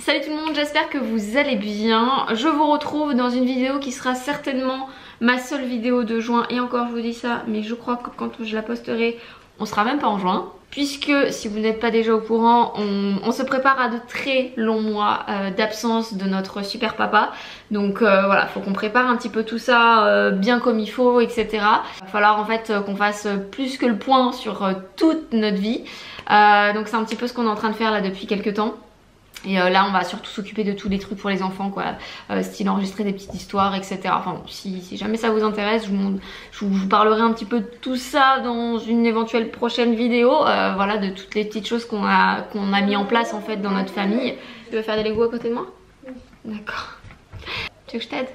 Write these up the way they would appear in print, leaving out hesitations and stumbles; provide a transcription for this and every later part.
Salut tout le monde, j'espère que vous allez bien. Je vous retrouve dans une vidéo qui sera certainement ma seule vidéo de juin. Et encore je vous dis ça, mais je crois que quand je la posterai, on sera même pas en juin. Puisque si vous n'êtes pas déjà au courant, on se prépare à de très longs mois d'absence de notre super papa. Donc voilà, faut qu'on prépare un petit peu tout ça bien comme il faut, etc. Il va falloir en fait qu'on fasse plus que le point sur toute notre vie. Donc c'est un petit peu ce qu'on est en train de faire là depuis quelques temps. Et là on va surtout s'occuper de tous les trucs pour les enfants quoi, style enregistrer des petites histoires, etc. Enfin si jamais ça vous intéresse, je vous parlerai un petit peu de tout ça dans une éventuelle prochaine vidéo. Voilà, de toutes les petites choses qu'on a mis en place en fait dans notre famille. Tu veux faire des Lego à côté de moi? D'accord. Tu veux que je t'aide?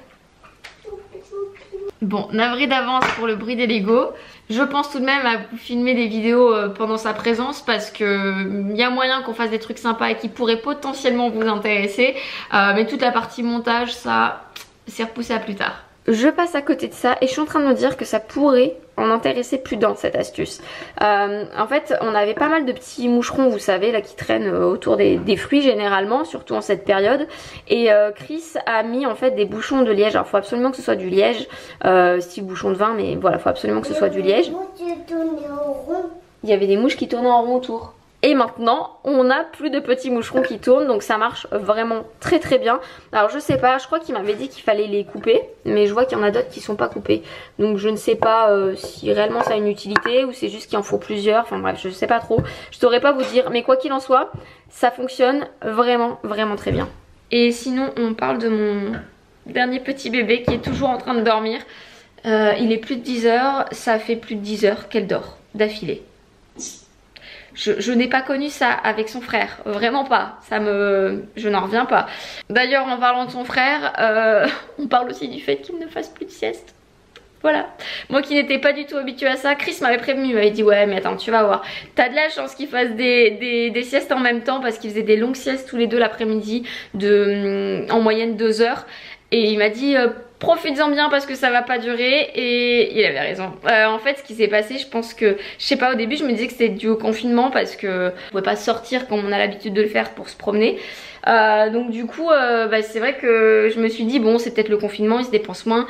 Bon, navré d'avance pour le bruit des Lego. Je pense tout de même à vous filmer des vidéos pendant sa présence parce que y a moyen qu'on fasse des trucs sympas et qui pourraient potentiellement vous intéresser. Mais toute la partie montage, ça, c'est repoussé à plus tard. Je passe à côté de ça et je suis en train de me dire que ça pourrait en intéresser plus d'un cette astuce. En fait on avait pas mal de petits moucherons, vous savez là, qui traînent autour des fruits généralement, surtout en cette période. Et Chris a mis en fait des bouchons de liège. Alors faut absolument que ce soit du liège, style bouchon de vin, mais voilà, faut absolument que ce soit du liège. Il y avait des mouches qui tournaient en rond autour. Et maintenant on n'a plus de petits moucherons qui tournent, donc ça marche vraiment très très bien. Alors je sais pas, je crois qu'il m'avait dit qu'il fallait les couper, mais je vois qu'il y en a d'autres qui sont pas coupés. Donc je ne sais pas si réellement ça a une utilité ou c'est juste qu'il en faut plusieurs. Enfin bref, je sais pas trop, je saurais pas vous dire. Mais quoi qu'il en soit, ça fonctionne vraiment vraiment très bien. Et sinon on parle de mon dernier petit bébé qui est toujours en train de dormir. Il est plus de 10 heures, ça fait plus de 10 heures qu'elle dort d'affilée. Je n'ai pas connu ça avec son frère, vraiment pas, je n'en reviens pas. D'ailleurs en parlant de son frère, on parle aussi du fait qu'il ne fasse plus de sieste. Voilà, moi qui n'étais pas du tout habituée à ça, Chris m'avait prévenu, il m'avait dit ouais mais attends tu vas voir, t'as de la chance qu'il fasse des siestes en même temps parce qu'ils faisaient des longues siestes tous les deux l'après-midi en moyenne 2 heures. Et il m'a dit profites-en bien parce que ça va pas durer, et il avait raison. En fait ce qui s'est passé, je pense que, je sais pas, au début je me disais que c'était dû au confinement parce que on pouvait pas sortir comme on a l'habitude de le faire pour se promener. Donc du coup c'est vrai que je me suis dit bon c'est peut-être le confinement, il se dépense moins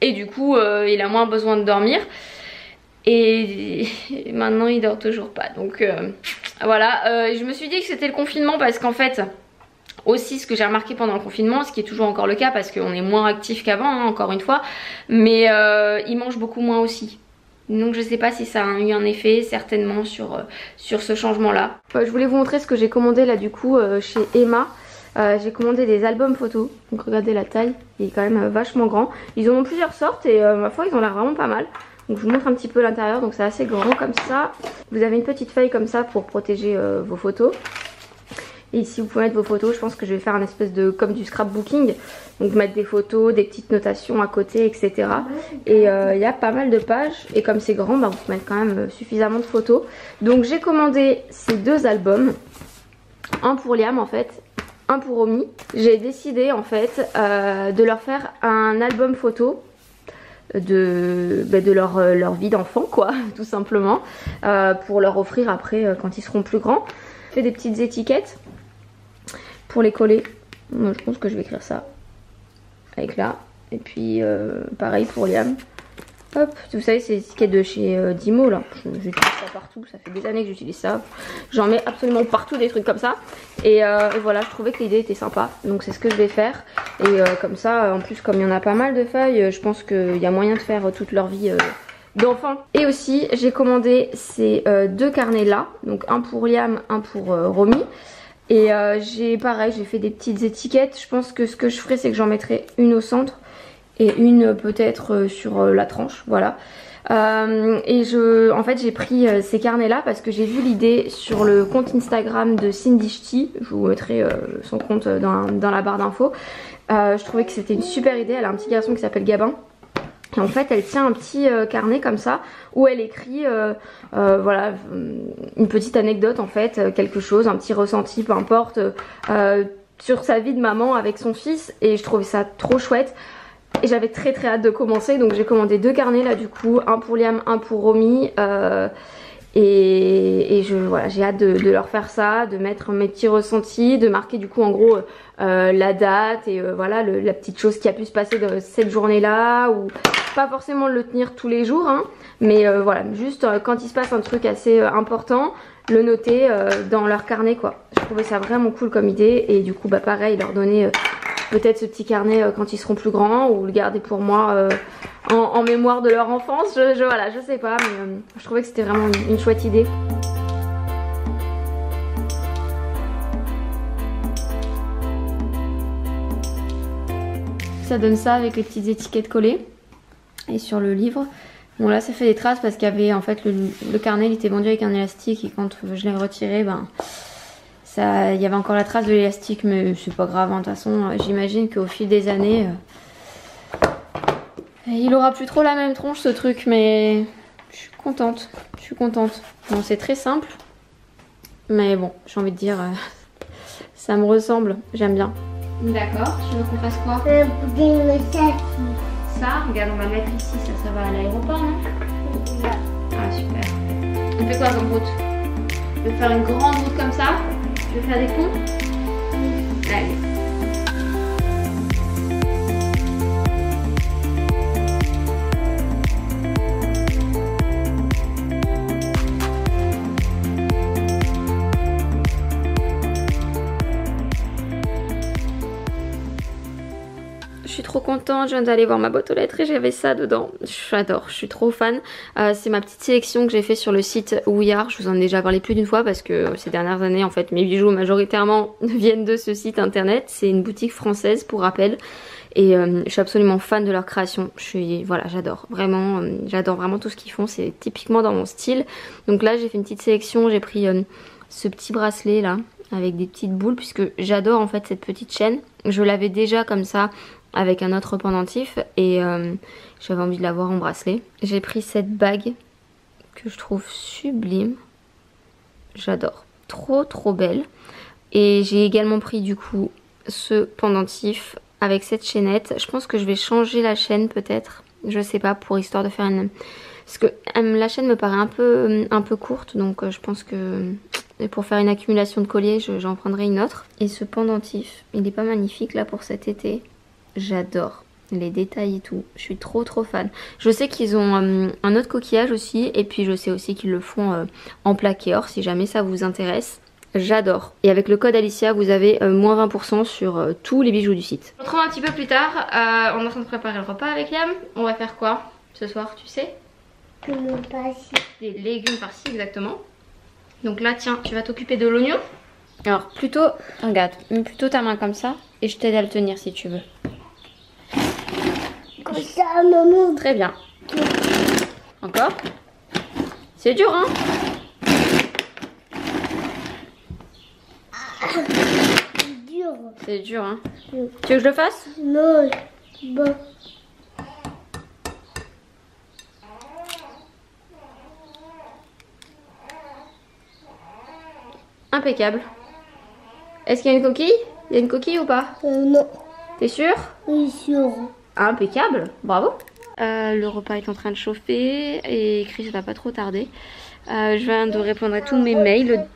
et du coup il a moins besoin de dormir. Et maintenant il dort toujours pas, donc voilà. Je me suis dit que c'était le confinement parce qu'en fait aussi ce que j'ai remarqué pendant le confinement, ce qui est toujours encore le cas parce qu'on est moins actif qu'avant hein, encore une fois, mais il mange beaucoup moins aussi. Donc je sais pas si ça a eu un effet certainement sur ce changement là. Je voulais vous montrer ce que j'ai commandé là du coup chez Emma. J'ai commandé des albums photos, donc regardez la taille, il est quand même vachement grand. Ils en ont plusieurs sortes et ma foi ils ont l'air vraiment pas mal. Donc je vous montre un petit peu l'intérieur, donc c'est assez grand comme ça. Vous avez une petite feuille comme ça pour protéger vos photos. Et ici vous pouvez mettre vos photos, je pense que je vais faire un espèce de comme du scrapbooking. Donc mettre des photos, des petites notations à côté, etc. Et il y a pas mal de pages. Et comme c'est grand, vous pouvez mettre quand même suffisamment de photos. Donc j'ai commandé ces deux albums. Un pour Liam en fait, un pour Romy. J'ai décidé en fait de leur faire un album photo de leur vie d'enfant quoi, tout simplement. Pour leur offrir après quand ils seront plus grands. J'ai fait des petites étiquettes pour les coller. Moi, je pense que je vais écrire ça avec là. Et puis pareil pour Liam. Hop, vous savez c'est étiquettes de chez Dimo là. J'utilise ça partout, ça fait des années que j'utilise ça. J'en mets absolument partout des trucs comme ça. Et voilà, je trouvais que l'idée était sympa. Donc c'est ce que je vais faire. Et comme ça, en plus comme il y en a pas mal de feuilles, je pense qu'il y a moyen de faire toute leur vie d'enfants. Et aussi j'ai commandé ces deux carnets là. Donc un pour Liam, un pour Romy. Et j'ai fait des petites étiquettes. Je pense que ce que je ferai c'est que j'en mettrai une au centre et une peut-être sur la tranche, voilà. En fait j'ai pris ces carnets là parce que j'ai vu l'idée sur le compte Instagram de Cindy Ch'ti. Je vous mettrai son compte dans la barre d'infos. Je trouvais que c'était une super idée. Elle a un petit garçon qui s'appelle Gabin. Et en fait elle tient un petit carnet comme ça où elle écrit voilà, une petite anecdote en fait, quelque chose, un petit ressenti, peu importe, sur sa vie de maman avec son fils. Et je trouvais ça trop chouette. Et j'avais très hâte de commencer, donc j'ai commandé deux carnets là du coup, un pour Liam, un pour Romy. Et voilà, j'ai hâte de leur faire ça, de mettre mes petits ressentis, de marquer du coup en gros la date et voilà la petite chose qui a pu se passer de cette journée-là, ou pas forcément le tenir tous les jours, hein, mais voilà, juste quand il se passe un truc assez important, le noter dans leur carnet quoi. Je trouvais ça vraiment cool comme idée et du coup bah pareil, leur donner peut-être ce petit carnet quand ils seront plus grands, ou le garder pour moi en mémoire de leur enfance, voilà, je sais pas, mais je trouvais que c'était vraiment une chouette idée. Ça donne ça avec les petites étiquettes collées. Et sur le livre, bon là ça fait des traces parce qu'il y avait en fait le carnet il était vendu avec un élastique et quand je l'ai retiré, ben ça, il y avait encore la trace de l'élastique, mais c'est pas grave, hein. De toute façon j'imagine qu'au fil des années il aura plus trop la même tronche ce truc, mais je suis contente, je suis contente. Bon c'est très simple, mais bon j'ai envie de dire ça me ressemble, j'aime bien. D'accord, tu veux qu'on fasse quoi? Ça, regarde, on va mettre ici, ça va à l'aéroport, non? Ah super. On fait quoi comme route? Tu veux faire une grande route comme ça? Tu veux faire des ponts? Allez. Je suis trop contente, je viens d'aller voir ma boîte aux lettres et j'avais ça dedans. J'adore, je suis trop fan. C'est ma petite sélection que j'ai fait sur le site Ouillard. Je vous en ai déjà parlé plus d'une fois parce que ces dernières années, en fait, mes bijoux majoritairement viennent de ce site internet. C'est une boutique française pour rappel. Et je suis absolument fan de leur création. Voilà, j'adore vraiment tout ce qu'ils font. C'est typiquement dans mon style. Donc là, j'ai fait une petite sélection. J'ai pris ce petit bracelet là avec des petites boules puisque j'adore en fait cette petite chaîne. Je l'avais déjà comme ça avec un autre pendentif et j'avais envie de l'avoir en bracelet. J'ai pris cette bague que je trouve sublime. J'adore. Trop belle. Et j'ai également pris du coup ce pendentif avec cette chaînette. Je pense que je vais changer la chaîne peut-être. Je sais pas, pour histoire de faire une... Parce que la chaîne me paraît un peu courte, donc je pense que pour faire une accumulation de colliers, j'en prendrai une autre. Et ce pendentif, il est pas magnifique là pour cet été. J'adore les détails et tout, je suis trop fan. Je sais qu'ils ont un autre coquillage aussi, et puis je sais aussi qu'ils le font en plaqué or si jamais ça vous intéresse. J'adore. Et avec le code Alicia, vous avez moins 20% sur tous les bijoux du site. On se retrouve un petit peu plus tard, on est en train de préparer le repas avec Liam. On va faire quoi ce soir, tu sais? Des légumes par-ci, exactement. Donc là, tiens, tu vas t'occuper de l'oignon. Alors plutôt, regarde, plutôt ta main comme ça, et je t'aide à le tenir si tu veux. Comme ça, maman. Très bien. Encore. C'est dur, hein? C'est dur. C'est dur, hein? Tu veux que je le fasse? Non, bon. Impeccable. Est-ce qu'il y a une coquille? Il y a une coquille ou pas? Non. T'es sûr? Oui, sûr. Impeccable, bravo. Le repas est en train de chauffer et Chris ça va pas trop tarder. Je viens de répondre à tous mes mails.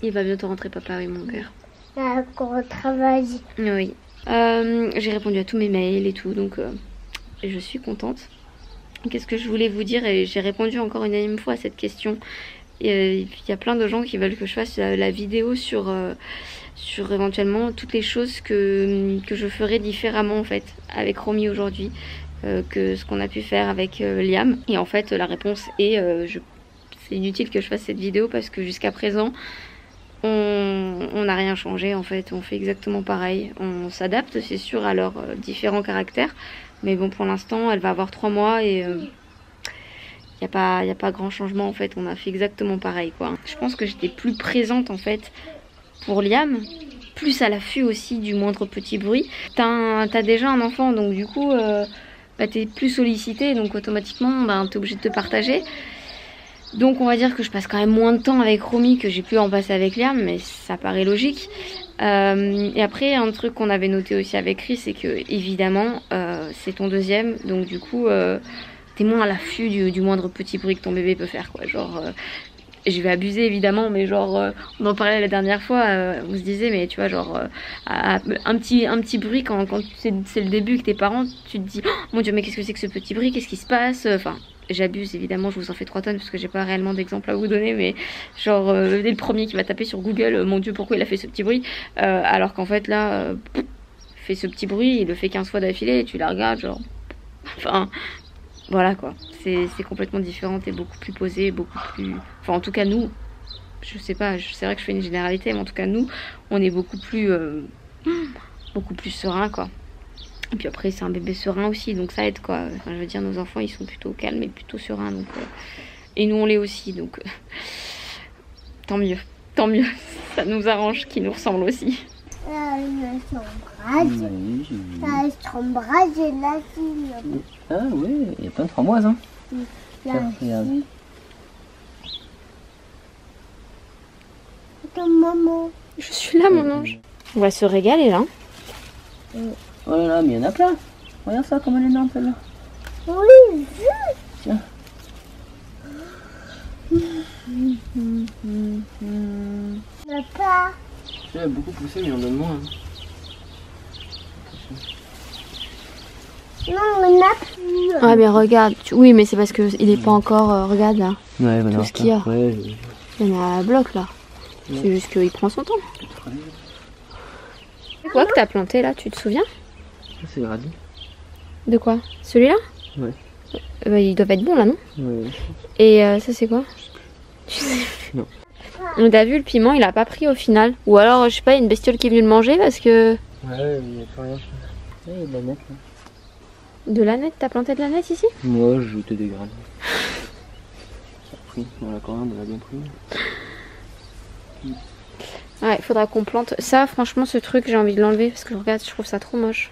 Il va bientôt rentrer papa, oui mon cœur. D'accord, travail. Oui. J'ai répondu à tous mes mails et tout, donc je suis contente. Qu'est-ce que je voulais vous dire? Et j'ai répondu encore une énième fois à cette question. Il y a plein de gens qui veulent que je fasse la vidéo sur éventuellement toutes les choses que je ferai différemment en fait avec Romy aujourd'hui que ce qu'on a pu faire avec Liam. Et en fait la réponse est c'est inutile que je fasse cette vidéo parce que jusqu'à présent on n'a rien changé en fait, on fait exactement pareil. On s'adapte c'est sûr à leurs différents caractères, mais bon pour l'instant elle va avoir 3 mois et il n'y a pas grand changement en fait, on a fait exactement pareil quoi. Je pense que j'étais plus présente en fait pour Liam, plus à l'affût aussi du moindre petit bruit. T'as déjà un enfant donc du coup t'es plus sollicité, donc automatiquement t'es obligé de te partager. Donc on va dire que je passe quand même moins de temps avec Romy que j'ai pu en passer avec Liam, mais ça paraît logique. Et après un truc qu'on avait noté aussi avec Chris, c'est que évidemment c'est ton deuxième, donc du coup t'es moins à l'affût du moindre petit bruit que ton bébé peut faire quoi. Genre je vais abuser évidemment, mais genre on en parlait la dernière fois, on se disait mais tu vois genre un petit bruit quand c'est le début que tes parents, tu te dis oh, mon dieu mais qu'est-ce que c'est que ce petit bruit, qu'est-ce qui se passe, enfin j'abuse évidemment, je vous en fais 3 tonnes parce que j'ai pas réellement d'exemple à vous donner, mais genre dès le premier qui va taper sur Google mon dieu pourquoi il a fait ce petit bruit, alors qu'en fait là fait ce petit bruit, il le fait 15 fois d'affilée et tu la regardes genre enfin voilà quoi, c'est complètement différent et beaucoup plus posé, beaucoup plus... Enfin en tout cas nous, je sais pas, c'est vrai que je fais une généralité, mais en tout cas nous, on est beaucoup plus serein quoi. Et puis après c'est un bébé serein aussi, donc ça aide quoi. Enfin je veux dire nos enfants ils sont plutôt calmes et plutôt sereins, donc et nous on l'est aussi, donc tant mieux, ça nous arrange qu'ils nous ressemblent aussi. S'embrase et la fille. Ah oui, il y a plein de framboises hein. Tiens, regarde. Attends, maman. Je suis là mon ange. On va se régaler là. Oh là là, mais il y en a plein. Regarde ça, comme elle est énorme celle-là. Oui, Tiens. papa. Elle a beaucoup poussé, mais on donne moins. Hein. Non, on n'a plus. Ouais mais regarde, oui mais c'est parce que il est pas encore, regarde là, Ouais, bah tout ce qu'il y a. Ouais, Il y en a à bloc là. Ouais. C'est juste qu'il prend son temps. C'est quoi que t'as planté là, tu te souviens? c'est le radis. De quoi? Celui-là? Ouais. Ils doivent être bons là non? Ouais. Et ça c'est quoi? Tu sais plus. Non. On t'a vu le piment il a pas pris au final. Ou alors je sais pas, il y a une bestiole qui est venue le manger parce que... Ouais, il n'y a plus rien. Ouais, il y a de la nette là. De l'aneth, t'as planté de l'aneth ici? Moi, je jetais des graines. Ça a pris, dans la coriandre, elle a bien pris. Ouais, il faudra qu'on plante. Ça franchement ce truc j'ai envie de l'enlever parce que regarde, je trouve ça trop moche.